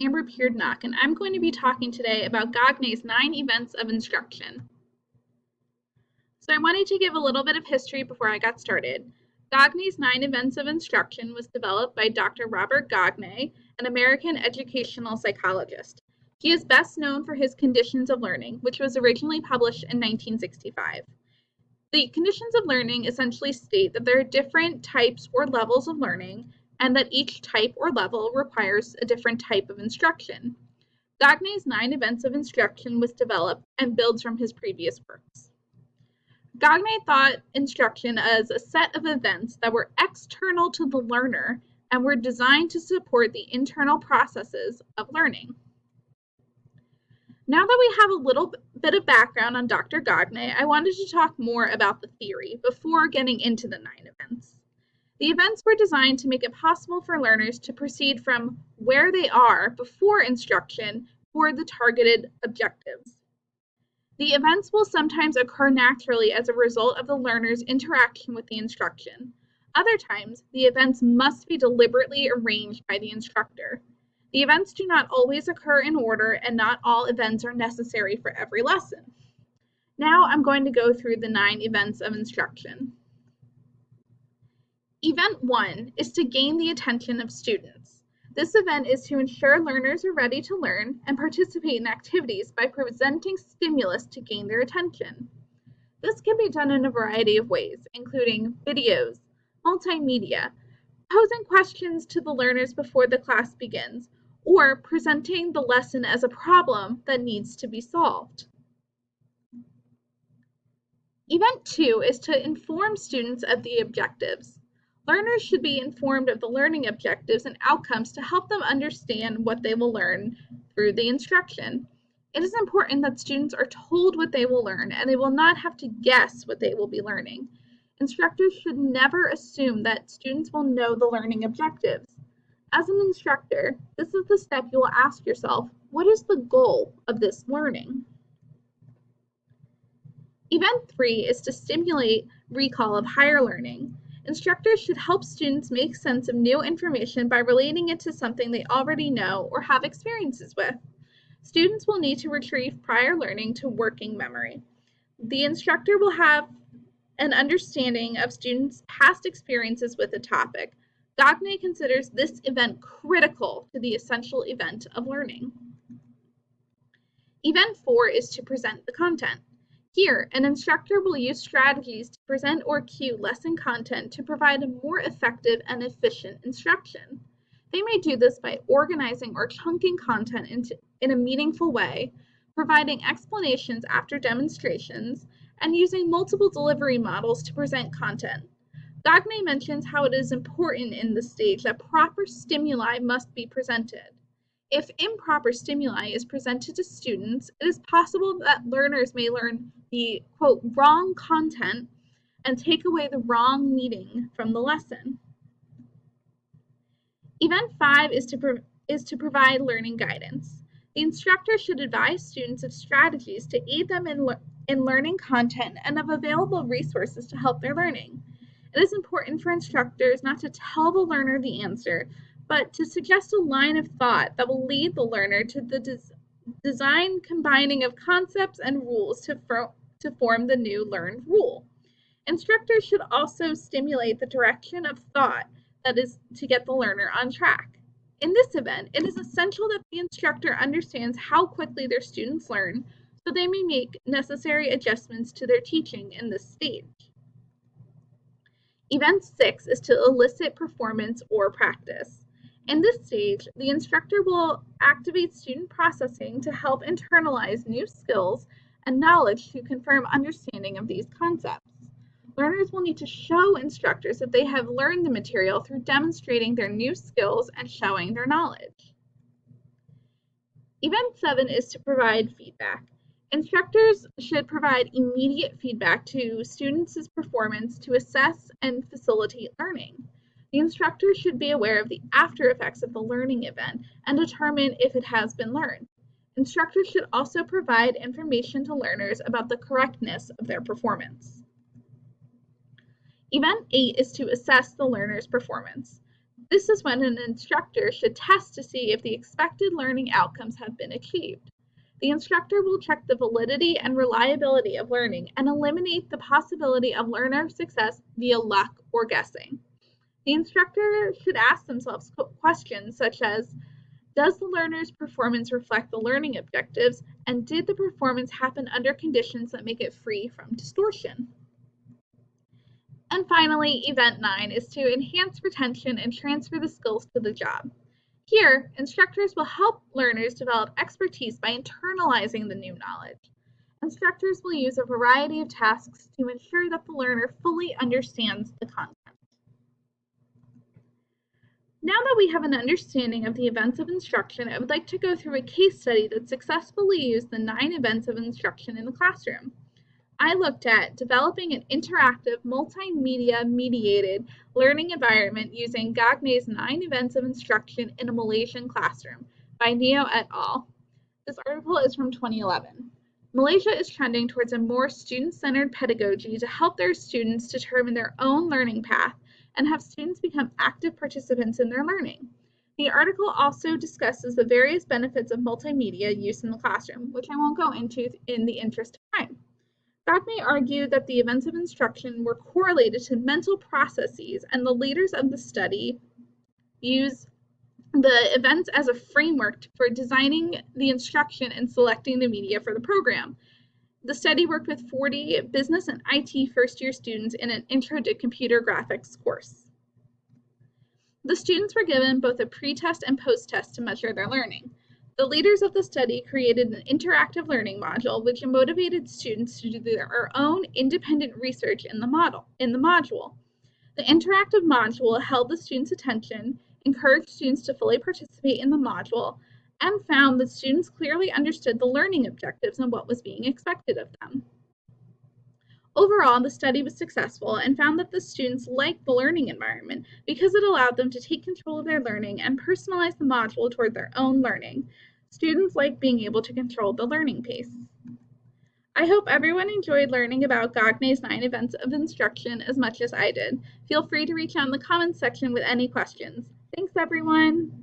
Amber Pierdinock, and I'm going to be talking today about Gagne's 9 events of instruction. So I wanted to give a little bit of history before I got started. Gagne's 9 events of instruction was developed by Dr. Robert Gagne, an American educational psychologist. He is best known for his Conditions of Learning, which was originally published in 1965. The Conditions of Learning essentially state that there are different types or levels of learning, and that each type or level requires a different type of instruction. Gagne's 9 events of instruction was developed and builds from his previous works. Gagne thought instruction as a set of events that were external to the learner and were designed to support the internal processes of learning. Now that we have a little bit of background on Dr. Gagne, I wanted to talk more about the theory before getting into the 9 events. The events were designed to make it possible for learners to proceed from where they are before instruction toward the targeted objectives. The events will sometimes occur naturally as a result of the learner's interaction with the instruction. Other times, the events must be deliberately arranged by the instructor. The events do not always occur in order, and not all events are necessary for every lesson. Now I'm going to go through the 9 events of instruction. Event 1 is to gain the attention of students. This event is to ensure learners are ready to learn and participate in activities by presenting stimulus to gain their attention. This can be done in a variety of ways, including videos, multimedia, posing questions to the learners before the class begins, or presenting the lesson as a problem that needs to be solved. Event 2 is to inform students of the objectives. Learners should be informed of the learning objectives and outcomes to help them understand what they will learn through the instruction. It is important that students are told what they will learn, and they will not have to guess what they will be learning. Instructors should never assume that students will know the learning objectives. As an instructor, this is the step you will ask yourself, what is the goal of this learning? Event 3 is to stimulate recall of higher learning. Instructors should help students make sense of new information by relating it to something they already know or have experiences with. Students will need to retrieve prior learning to working memory. The instructor will have an understanding of students' past experiences with a topic. Gagne considers this event critical to the essential event of learning. Event 4 is to present the content. Here, an instructor will use strategies to present or cue lesson content to provide a more effective and efficient instruction. They may do this by organizing or chunking content in a meaningful way, providing explanations after demonstrations, and using multiple delivery models to present content. Gagne mentions how it is important in this stage that proper stimuli must be presented. If improper stimuli is presented to students, it is possible that learners may learn the, quote, wrong content and take away the wrong meaning from the lesson. Event 5 is to provide learning guidance. The instructor should advise students of strategies to aid them in learning content and of available resources to help their learning. It is important for instructors not to tell the learner the answer, but to suggest a line of thought that will lead the learner to the design combining of concepts and rules to form the new learned rule. Instructors should also stimulate the direction of thought that is to get the learner on track. In this event, it is essential that the instructor understands how quickly their students learn, so they may make necessary adjustments to their teaching in this stage. Event 6 is to elicit performance or practice. In this stage, the instructor will activate student processing to help internalize new skills and knowledge to confirm understanding of these concepts. Learners will need to show instructors that they have learned the material through demonstrating their new skills and showing their knowledge. Event 7 is to provide feedback. Instructors should provide immediate feedback to students' performance to assess and facilitate learning. The instructor should be aware of the after effects of the learning event and determine if it has been learned. Instructors should also provide information to learners about the correctness of their performance. Event 8 is to assess the learner's performance. This is when an instructor should test to see if the expected learning outcomes have been achieved. The instructor will check the validity and reliability of learning and eliminate the possibility of learner success via luck or guessing. The instructor should ask themselves questions such as, does the learner's performance reflect the learning objectives, and did the performance happen under conditions that make it free from distortion? And finally, Event 9 is to enhance retention and transfer the skills to the job. Here, instructors will help learners develop expertise by internalizing the new knowledge. Instructors will use a variety of tasks to ensure that the learner fully understands the content. Now that we have an understanding of the events of instruction, I would like to go through a case study that successfully used the 9 events of instruction in the classroom. I looked at developing an interactive, multimedia-mediated learning environment using Gagne's 9 events of instruction in a Malaysian classroom by Neo et al. This article is from 2011. Malaysia is trending towards a more student-centered pedagogy to help their students determine their own learning path and have students become active participants in their learning. The article also discusses the various benefits of multimedia use in the classroom, which I won't go into in the interest of time. Gagne argued that the events of instruction were correlated to mental processes, and the leaders of the study used the events as a framework for designing the instruction and selecting the media for the program. The study worked with 40 business and IT first-year students in an Intro to Computer Graphics course. The students were given both a pre-test and post-test to measure their learning. The leaders of the study created an interactive learning module which motivated students to do their own independent research in the module. The interactive module held the students' attention, encouraged students to fully participate in the module, and found that students clearly understood the learning objectives and what was being expected of them. Overall, the study was successful and found that the students liked the learning environment because it allowed them to take control of their learning and personalize the module toward their own learning. Students like being able to control the learning pace. I hope everyone enjoyed learning about Gagne's 9 events of instruction as much as I did. Feel free to reach out in the comments section with any questions. Thanks, everyone.